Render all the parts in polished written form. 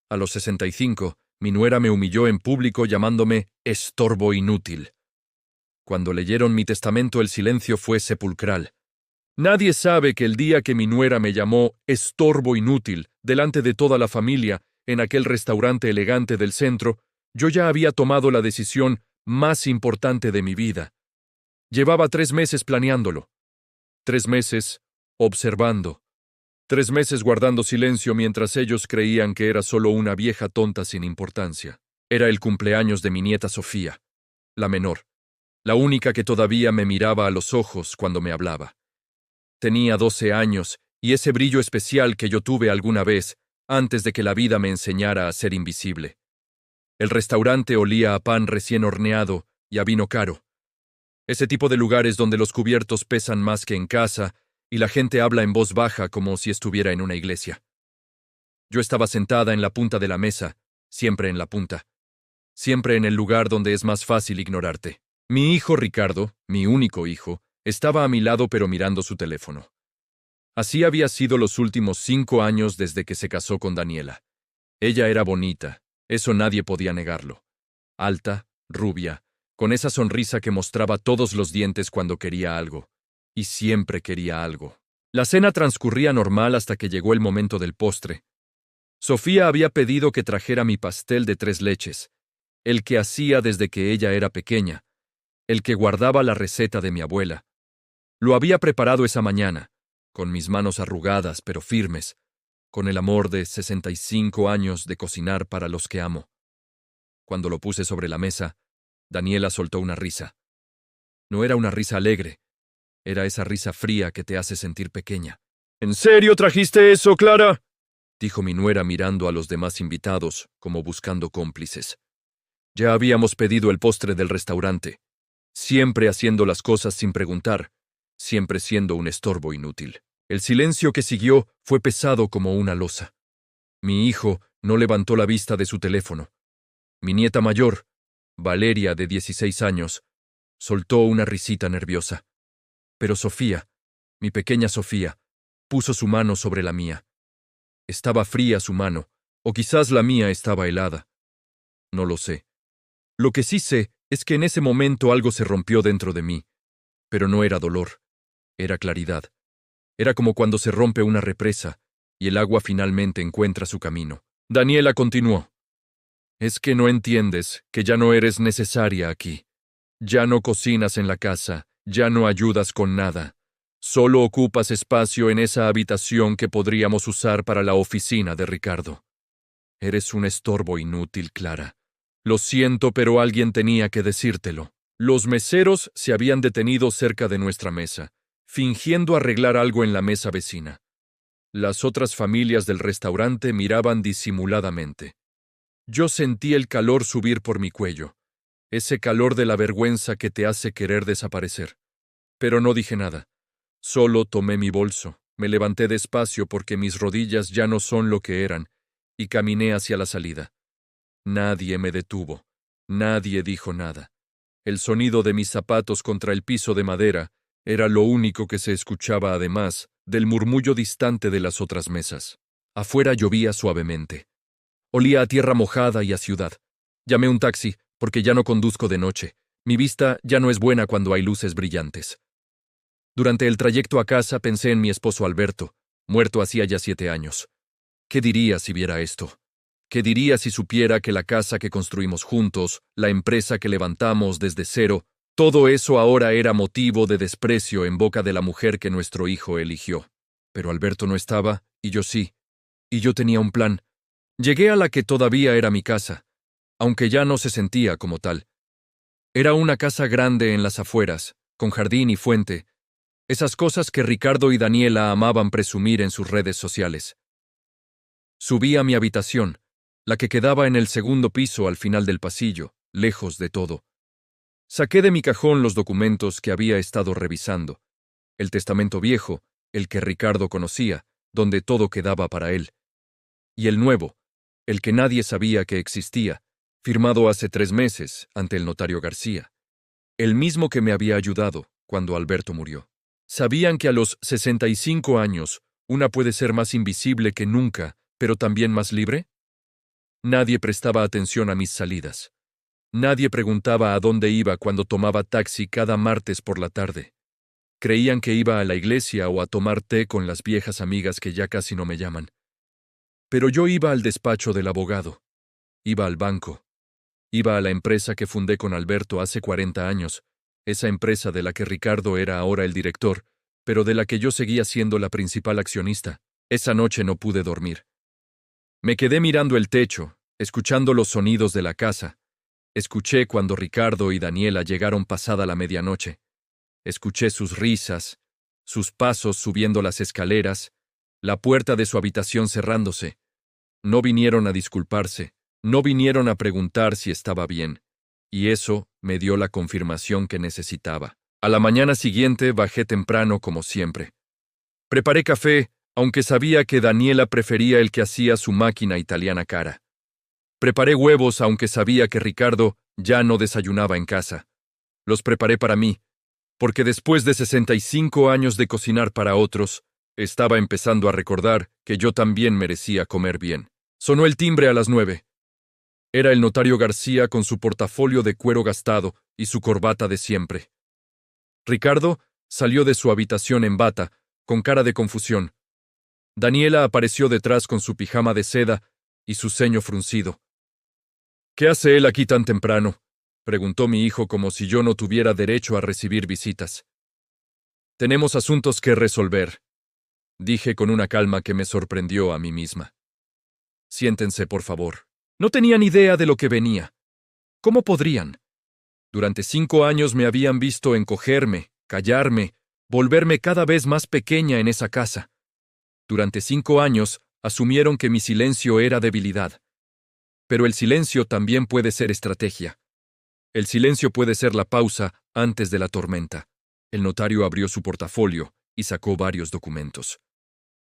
A los 65, mi nuera me humilló en público llamándome estorbo inútil. Cuando leyeron mi testamento, el silencio fue sepulcral. Nadie sabe que el día que mi nuera me llamó estorbo inútil delante de toda la familia en aquel restaurante elegante del centro, yo ya había tomado la decisión más importante de mi vida. Llevaba 3 meses planeándolo, 3 meses observando, 3 meses guardando silencio mientras ellos creían que era solo una vieja tonta sin importancia. Era el cumpleaños de mi nieta Sofía, la menor, la única que todavía me miraba a los ojos cuando me hablaba. Tenía 12 años y ese brillo especial que yo tuve alguna vez antes de que la vida me enseñara a ser invisible. El restaurante olía a pan recién horneado y a vino caro. Ese tipo de lugares donde los cubiertos pesan más que en casa y la gente habla en voz baja como si estuviera en una iglesia. Yo estaba sentada en la punta de la mesa, siempre en la punta, siempre en el lugar donde es más fácil ignorarte. Mi hijo Ricardo, mi único hijo, estaba a mi lado pero mirando su teléfono. Así había sido los últimos 5 años desde que se casó con Daniela. Ella era bonita, eso nadie podía negarlo. Alta, rubia, con esa sonrisa que mostraba todos los dientes cuando quería algo. Y siempre quería algo. La cena transcurría normal hasta que llegó el momento del postre. Sofía había pedido que trajera mi pastel de 3 leches, el que hacía desde que ella era pequeña, el que guardaba la receta de mi abuela. Lo había preparado esa mañana, con mis manos arrugadas pero firmes, con el amor de 65 años de cocinar para los que amo. Cuando lo puse sobre la mesa, Daniela soltó una risa. No era una risa alegre, era esa risa fría que te hace sentir pequeña. ¿En serio trajiste eso, Clara?, dijo mi nuera mirando a los demás invitados, como buscando cómplices. Ya habíamos pedido el postre del restaurante, siempre haciendo las cosas sin preguntar, siempre siendo un estorbo inútil. El silencio que siguió fue pesado como una losa. Mi hijo no levantó la vista de su teléfono. Mi nieta mayor, Valeria, de 16 años, soltó una risita nerviosa. Pero Sofía, mi pequeña Sofía, puso su mano sobre la mía. Estaba fría su mano, o quizás la mía estaba helada. No lo sé. Lo que sí sé es que en ese momento algo se rompió dentro de mí, pero no era dolor, era claridad. Era como cuando se rompe una represa y el agua finalmente encuentra su camino. Daniela continuó. Es que no entiendes que ya no eres necesaria aquí. Ya no cocinas en la casa, ya no ayudas con nada. Solo ocupas espacio en esa habitación que podríamos usar para la oficina de Ricardo. Eres un estorbo inútil, Clara. Lo siento, pero alguien tenía que decírtelo. Los meseros se habían detenido cerca de nuestra mesa, fingiendo arreglar algo en la mesa vecina. Las otras familias del restaurante miraban disimuladamente. Yo sentí el calor subir por mi cuello, ese calor de la vergüenza que te hace querer desaparecer. Pero no dije nada. Solo tomé mi bolso, me levanté despacio porque mis rodillas ya no son lo que eran, y caminé hacia la salida. Nadie me detuvo, nadie dijo nada. El sonido de mis zapatos contra el piso de madera era lo único que se escuchaba además del murmullo distante de las otras mesas. Afuera llovía suavemente. Olía a tierra mojada y a ciudad. Llamé un taxi, porque ya no conduzco de noche. Mi vista ya no es buena cuando hay luces brillantes. Durante el trayecto a casa pensé en mi esposo Alberto, muerto hacía ya 7 años. ¿Qué diría si viera esto? ¿Qué diría si supiera que la casa que construimos juntos, la empresa que levantamos desde cero, todo eso ahora era motivo de desprecio en boca de la mujer que nuestro hijo eligió? Pero Alberto no estaba, y yo sí. Y yo tenía un plan. Llegué a la que todavía era mi casa, aunque ya no se sentía como tal. Era una casa grande en las afueras, con jardín y fuente, esas cosas que Ricardo y Daniela amaban presumir en sus redes sociales. Subí a mi habitación, la que quedaba en el segundo piso al final del pasillo, lejos de todo. Saqué de mi cajón los documentos que había estado revisando, el testamento viejo, el que Ricardo conocía, donde todo quedaba para él, y el nuevo, el que nadie sabía que existía, firmado hace 3 meses ante el notario García, el mismo que me había ayudado cuando Alberto murió. ¿Sabían que a los 65 años una puede ser más invisible que nunca, pero también más libre? Nadie prestaba atención a mis salidas. Nadie preguntaba a dónde iba cuando tomaba taxi cada martes por la tarde. Creían que iba a la iglesia o a tomar té con las viejas amigas que ya casi no me llaman. Pero yo iba al despacho del abogado. Iba al banco. Iba a la empresa que fundé con Alberto hace 40 años, esa empresa de la que Ricardo era ahora el director, pero de la que yo seguía siendo la principal accionista. Esa noche no pude dormir. Me quedé mirando el techo, escuchando los sonidos de la casa. Escuché cuando Ricardo y Daniela llegaron pasada la medianoche. Escuché sus risas, sus pasos subiendo las escaleras, la puerta de su habitación cerrándose. No vinieron a disculparse, no vinieron a preguntar si estaba bien, y eso me dio la confirmación que necesitaba. A la mañana siguiente bajé temprano como siempre. Preparé café, aunque sabía que Daniela prefería el que hacía su máquina italiana cara. Preparé huevos, aunque sabía que Ricardo ya no desayunaba en casa. Los preparé para mí, porque después de 65 años de cocinar para otros, estaba empezando a recordar que yo también merecía comer bien. Sonó el timbre a las 9. Era el notario García con su portafolio de cuero gastado y su corbata de siempre. Ricardo salió de su habitación en bata, con cara de confusión. Daniela apareció detrás con su pijama de seda y su ceño fruncido. «¿Qué hace él aquí tan temprano?», preguntó mi hijo como si yo no tuviera derecho a recibir visitas. «Tenemos asuntos que resolver», dije con una calma que me sorprendió a mí misma. «Siéntense, por favor». No tenían idea de lo que venía. ¿Cómo podrían? Durante 5 años me habían visto encogerme, callarme, volverme cada vez más pequeña en esa casa. Durante 5 años asumieron que mi silencio era debilidad. Pero el silencio también puede ser estrategia. El silencio puede ser la pausa antes de la tormenta. El notario abrió su portafolio y sacó varios documentos.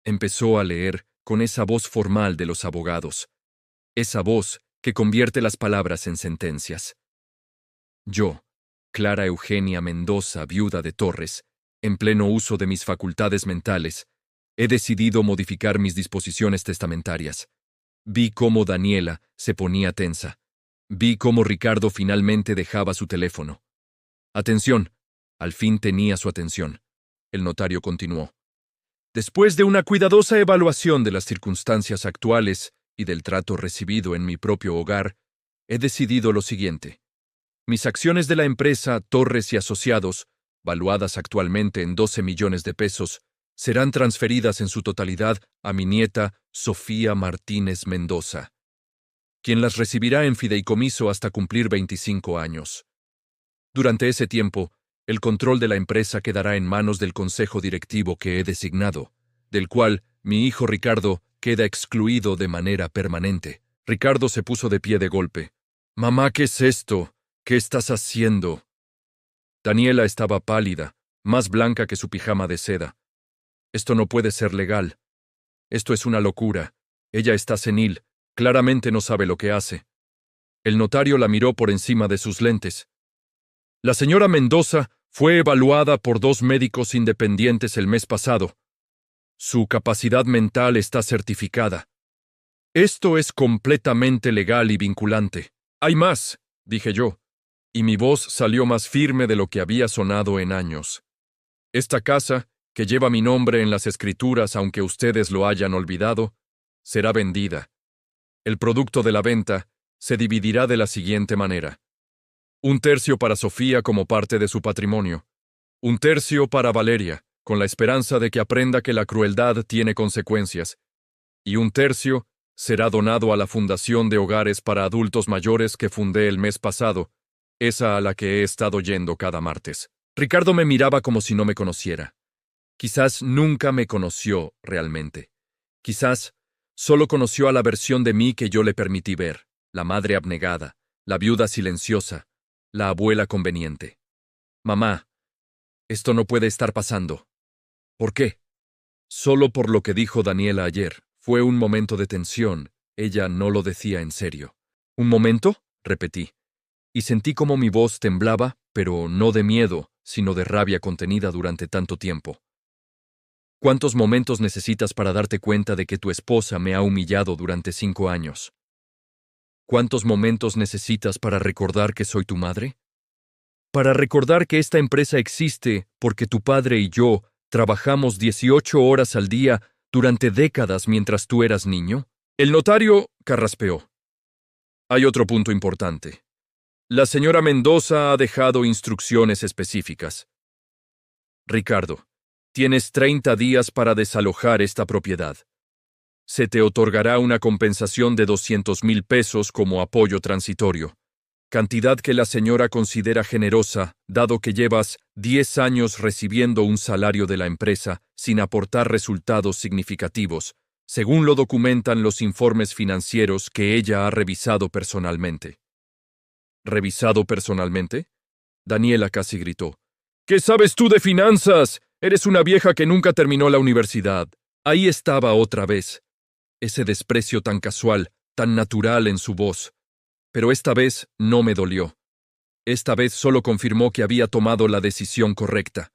Empezó a leer con esa voz formal de los abogados. Esa voz que convierte las palabras en sentencias. Yo, Clara Eugenia Mendoza, viuda de Torres, en pleno uso de mis facultades mentales, he decidido modificar mis disposiciones testamentarias. Vi cómo Daniela se ponía tensa. Vi cómo Ricardo finalmente dejaba su teléfono. Atención, al fin tenía su atención. El notario continuó. Después de una cuidadosa evaluación de las circunstancias actuales y del trato recibido en mi propio hogar, he decidido lo siguiente. Mis acciones de la empresa Torres y Asociados, valuadas actualmente en 12 millones de pesos, serán transferidas en su totalidad a mi nieta Sofía Martínez Mendoza, quien las recibirá en fideicomiso hasta cumplir 25 años. Durante ese tiempo, el control de la empresa quedará en manos del consejo directivo que he designado, del cual mi hijo Ricardo queda excluido de manera permanente. Ricardo se puso de pie de golpe. «Mamá, ¿qué es esto? ¿Qué estás haciendo?». Daniela estaba pálida, más blanca que su pijama de seda. «Esto no puede ser legal. Esto es una locura. Ella está senil. Claramente no sabe lo que hace». El notario la miró por encima de sus lentes. «La señora Mendoza fue evaluada por 2 médicos independientes el mes pasado. Su capacidad mental está certificada. Esto es completamente legal y vinculante. Hay más», dije yo, y mi voz salió más firme de lo que había sonado en años. «Esta casa, que lleva mi nombre en las escrituras aunque ustedes lo hayan olvidado, será vendida. El producto de la venta se dividirá de la siguiente manera. 1/3 para Sofía como parte de su patrimonio. 1/3 para Valeria, con la esperanza de que aprenda que la crueldad tiene consecuencias. Y 1/3 será donado a la Fundación de Hogares para Adultos Mayores que fundé el mes pasado, esa a la que he estado yendo cada martes». Ricardo me miraba como si no me conociera. Quizás nunca me conoció realmente. Quizás solo conoció a la versión de mí que yo le permití ver, la madre abnegada, la viuda silenciosa, la abuela conveniente. «Mamá, esto no puede estar pasando». «¿Por qué?». «Solo por lo que dijo Daniela ayer. Fue un momento de tensión. Ella no lo decía en serio». «¿Un momento?», repetí, y sentí como mi voz temblaba, pero no de miedo, sino de rabia contenida durante tanto tiempo. «¿Cuántos momentos necesitas para darte cuenta de que tu esposa me ha humillado durante 5 años? ¿Cuántos momentos necesitas para recordar que soy tu madre? Para recordar que esta empresa existe porque tu padre y yo trabajamos 18 horas al día durante décadas mientras tú eras niño. El notario carraspeó. Hay otro punto importante. La señora Mendoza ha dejado instrucciones específicas. Ricardo, tienes 30 días para desalojar esta propiedad. Se te otorgará una compensación de 200,000 pesos como apoyo transitorio, cantidad que la señora considera generosa, dado que llevas 10 años recibiendo un salario de la empresa sin aportar resultados significativos, según lo documentan los informes financieros que ella ha revisado personalmente. ¿Revisado personalmente? Daniela casi gritó. ¿Qué sabes tú de finanzas? Eres una vieja que nunca terminó la universidad. Ahí estaba otra vez. Ese desprecio tan casual, tan natural en su voz. Pero esta vez no me dolió. Esta vez solo confirmó que había tomado la decisión correcta.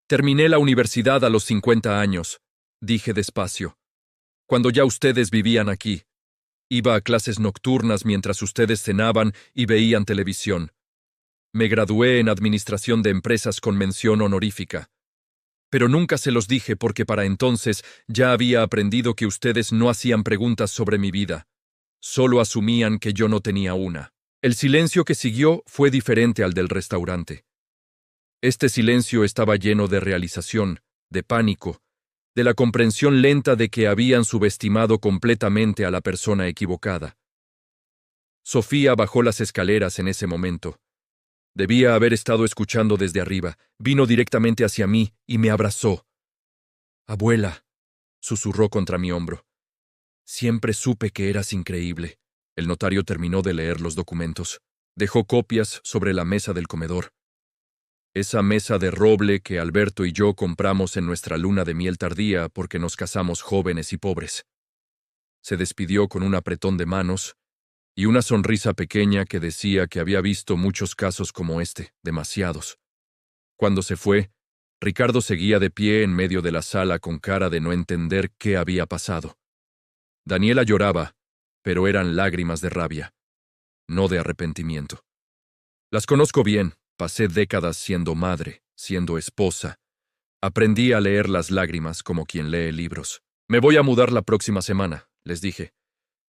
Terminé la universidad a los 50 años, dije despacio. Cuando ya ustedes vivían aquí. Iba a clases nocturnas mientras ustedes cenaban y veían televisión. Me gradué en Administración de Empresas con mención honorífica. Pero nunca se los dije porque para entonces ya había aprendido que ustedes no hacían preguntas sobre mi vida. Solo asumían que yo no tenía una. El silencio que siguió fue diferente al del restaurante. Este silencio estaba lleno de realización, de pánico, de la comprensión lenta de que habían subestimado completamente a la persona equivocada. Sofía bajó las escaleras en ese momento. Debía haber estado escuchando desde arriba. Vino directamente hacia mí y me abrazó. «Abuela», susurró contra mi hombro. «Siempre supe que eras increíble». El notario terminó de leer los documentos. Dejó copias sobre la mesa del comedor. Esa mesa de roble que Alberto y yo compramos en nuestra luna de miel tardía porque nos casamos jóvenes y pobres. Se despidió con un apretón de manos y una sonrisa pequeña que decía que había visto muchos casos como este, demasiados. Cuando se fue, Ricardo seguía de pie en medio de la sala con cara de no entender qué había pasado. Daniela lloraba, pero eran lágrimas de rabia, no de arrepentimiento. Las conozco bien, pasé décadas siendo madre, siendo esposa. Aprendí a leer las lágrimas como quien lee libros. Me voy a mudar la próxima semana, les dije.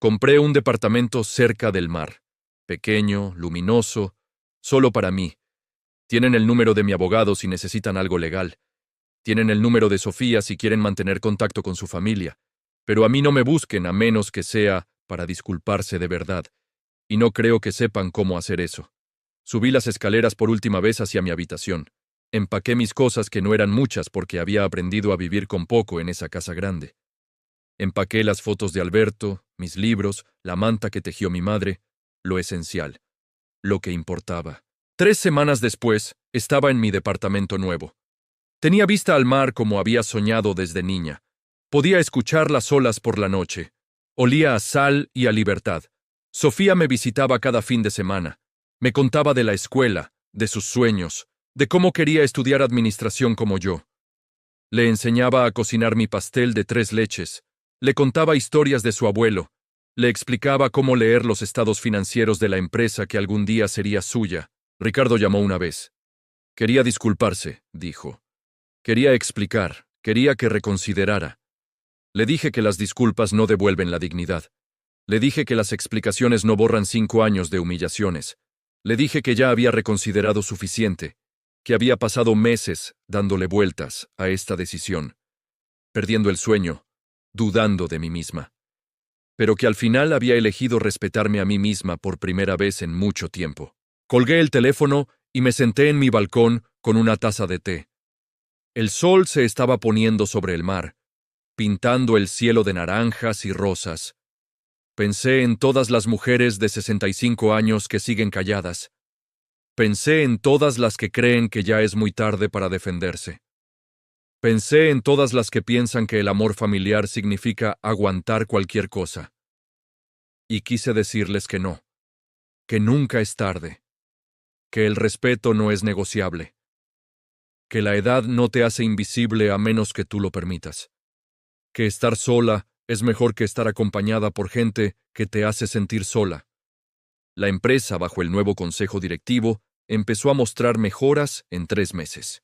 Compré un departamento cerca del mar, pequeño, luminoso, solo para mí. Tienen el número de mi abogado si necesitan algo legal. Tienen el número de Sofía si quieren mantener contacto con su familia. Pero a mí no me busquen a menos que sea para disculparse de verdad. Y no creo que sepan cómo hacer eso. Subí las escaleras por última vez hacia mi habitación. Empaqué mis cosas que no eran muchas porque había aprendido a vivir con poco en esa casa grande. Empaqué las fotos de Alberto, mis libros, la manta que tejió mi madre, lo esencial, lo que importaba. 3 semanas después, estaba en mi departamento nuevo. Tenía vista al mar como había soñado desde niña. Podía escuchar las olas por la noche. Olía a sal y a libertad. Sofía me visitaba cada fin de semana. Me contaba de la escuela, de sus sueños, de cómo quería estudiar administración como yo. Le enseñaba a cocinar mi pastel de 3 leches. Le contaba historias de su abuelo. Le explicaba cómo leer los estados financieros de la empresa que algún día sería suya. Ricardo llamó una vez. Quería disculparse, dijo. Quería explicar, quería que reconsiderara. Le dije que las disculpas no devuelven la dignidad. Le dije que las explicaciones no borran 5 años de humillaciones. Le dije que ya había reconsiderado suficiente, que había pasado meses dándole vueltas a esta decisión, perdiendo el sueño, dudando de mí misma, pero que al final había elegido respetarme a mí misma por primera vez en mucho tiempo. Colgué el teléfono y me senté en mi balcón con una taza de té. El sol se estaba poniendo sobre el mar, pintando el cielo de naranjas y rosas. Pensé en todas las mujeres de 65 años que siguen calladas. Pensé en todas las que creen que ya es muy tarde para defenderse. Pensé en todas las que piensan que el amor familiar significa aguantar cualquier cosa. Y quise decirles que no, que nunca es tarde, que el respeto no es negociable, que la edad no te hace invisible a menos que tú lo permitas, que estar sola Es mejor que estar acompañada por gente que te hace sentir sola. La empresa, bajo el nuevo consejo directivo, empezó a mostrar mejoras en 3 meses.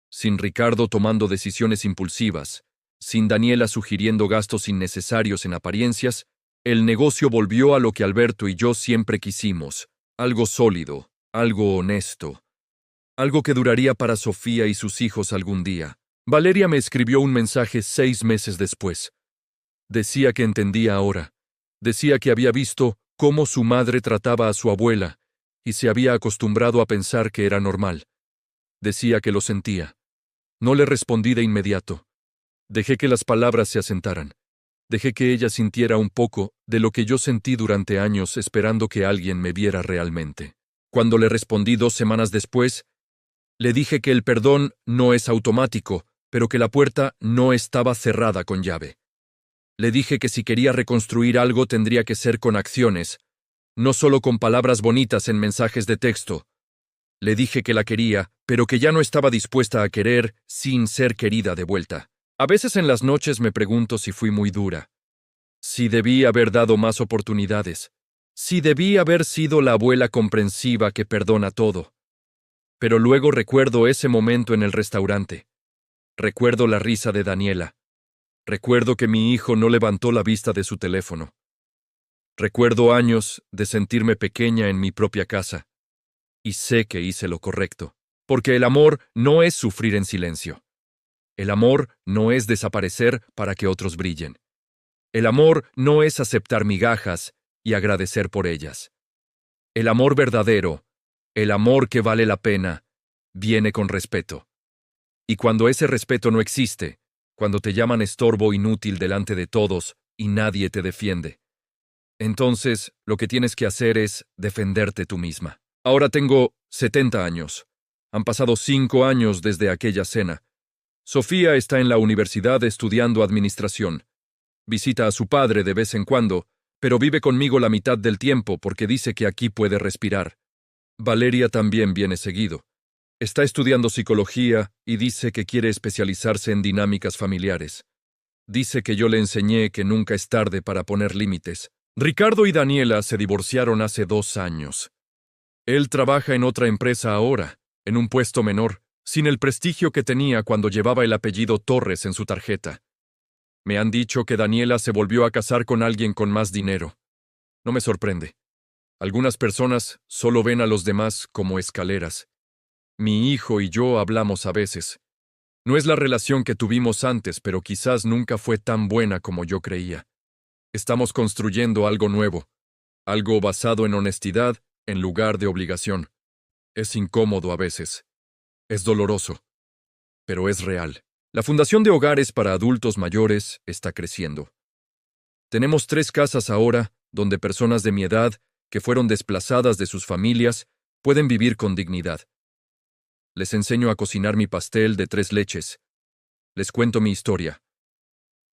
Sin Ricardo tomando decisiones impulsivas, sin Daniela sugiriendo gastos innecesarios en apariencias, el negocio volvió a lo que Alberto y yo siempre quisimos, algo sólido, algo honesto, algo que duraría para Sofía y sus hijos algún día. Valeria me escribió un mensaje 6 meses después. Decía que entendía ahora. Decía que había visto cómo su madre trataba a su abuela y se había acostumbrado a pensar que era normal. Decía que lo sentía. No le respondí de inmediato. Dejé que las palabras se asentaran. Dejé que ella sintiera un poco de lo que yo sentí durante años esperando que alguien me viera realmente. Cuando le respondí 2 semanas después, le dije que el perdón no es automático, pero que la puerta no estaba cerrada con llave. Le dije que si quería reconstruir algo tendría que ser con acciones, no solo con palabras bonitas en mensajes de texto. Le dije que la quería, pero que ya no estaba dispuesta a querer sin ser querida de vuelta. A veces en las noches me pregunto si fui muy dura, si debí haber dado más oportunidades, si debí haber sido la abuela comprensiva que perdona todo. Pero luego recuerdo ese momento en el restaurante. Recuerdo la risa de Daniela. Recuerdo que mi hijo no levantó la vista de su teléfono. Recuerdo años de sentirme pequeña en mi propia casa. Y sé que hice lo correcto, porque el amor no es sufrir en silencio. El amor no es desaparecer para que otros brillen. El amor no es aceptar migajas y agradecer por ellas. El amor verdadero, el amor que vale la pena, viene con respeto. Y cuando ese respeto no existe, cuando te llaman estorbo inútil delante de todos y nadie te defiende, entonces lo que tienes que hacer es defenderte tú misma. Ahora tengo 70 años. Han pasado 5 años desde aquella cena. Sofía está en la universidad estudiando administración. Visita a su padre de vez en cuando, pero vive conmigo la mitad del tiempo porque dice que aquí puede respirar. Valeria también viene seguido. Está estudiando psicología y dice que quiere especializarse en dinámicas familiares. Dice que yo le enseñé que nunca es tarde para poner límites. Ricardo y Daniela se divorciaron hace 2 años. Él trabaja en otra empresa ahora, en un puesto menor, sin el prestigio que tenía cuando llevaba el apellido Torres en su tarjeta. Me han dicho que Daniela se volvió a casar con alguien con más dinero. No me sorprende. Algunas personas solo ven a los demás como escaleras. Mi hijo y yo hablamos a veces. No es la relación que tuvimos antes, pero quizás nunca fue tan buena como yo creía. Estamos construyendo algo nuevo, algo basado en honestidad en lugar de obligación. Es incómodo a veces. Es doloroso. Pero es real. La Fundación de Hogares para Adultos Mayores está creciendo. Tenemos 3 casas ahora donde personas de mi edad, que fueron desplazadas de sus familias, pueden vivir con dignidad. Les enseño a cocinar mi pastel de 3 leches. Les cuento mi historia.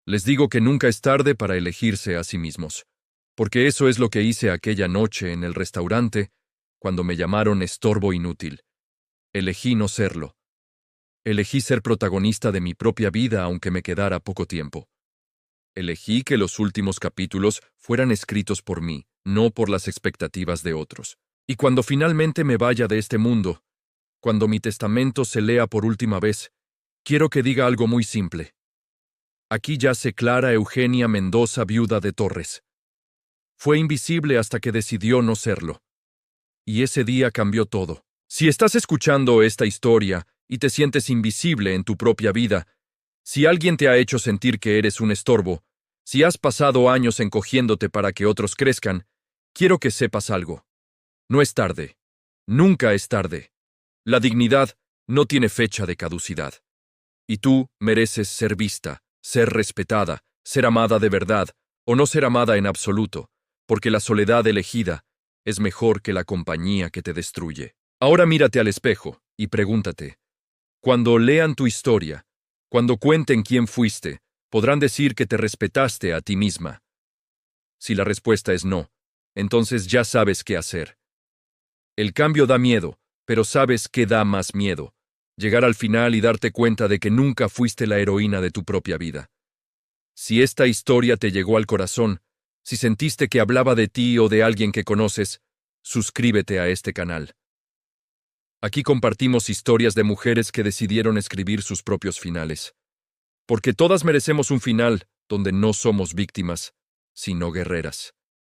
Les digo que nunca es tarde para elegirse a sí mismos, porque eso es lo que hice aquella noche en el restaurante cuando me llamaron estorbo inútil. Elegí no serlo. Elegí ser protagonista de mi propia vida aunque me quedara poco tiempo. Elegí que los últimos capítulos fueran escritos por mí, no por las expectativas de otros. Y cuando finalmente me vaya de este mundo, cuando mi testamento se lea por última vez, quiero que diga algo muy simple. Aquí yace Clara Eugenia Mendoza, viuda de Torres. Fue invisible hasta que decidió no serlo. Y ese día cambió todo. Si estás escuchando esta historia y te sientes invisible en tu propia vida, si alguien te ha hecho sentir que eres un estorbo, si has pasado años encogiéndote para que otros crezcan, quiero que sepas algo. No es tarde. Nunca es tarde. La dignidad no tiene fecha de caducidad. Y tú mereces ser vista, ser respetada, ser amada de verdad, o no ser amada en absoluto, porque la soledad elegida es mejor que la compañía que te destruye. Ahora mírate al espejo y pregúntate, cuando lean tu historia, cuando cuenten quién fuiste, podrán decir que te respetaste a ti misma. Si la respuesta es no, entonces ya sabes qué hacer. El cambio da miedo, pero ¿sabes qué da más miedo? Llegar al final y darte cuenta de que nunca fuiste la heroína de tu propia vida. Si esta historia te llegó al corazón, si sentiste que hablaba de ti o de alguien que conoces, suscríbete a este canal. Aquí compartimos historias de mujeres que decidieron escribir sus propios finales. Porque todas merecemos un final donde no somos víctimas, sino guerreras.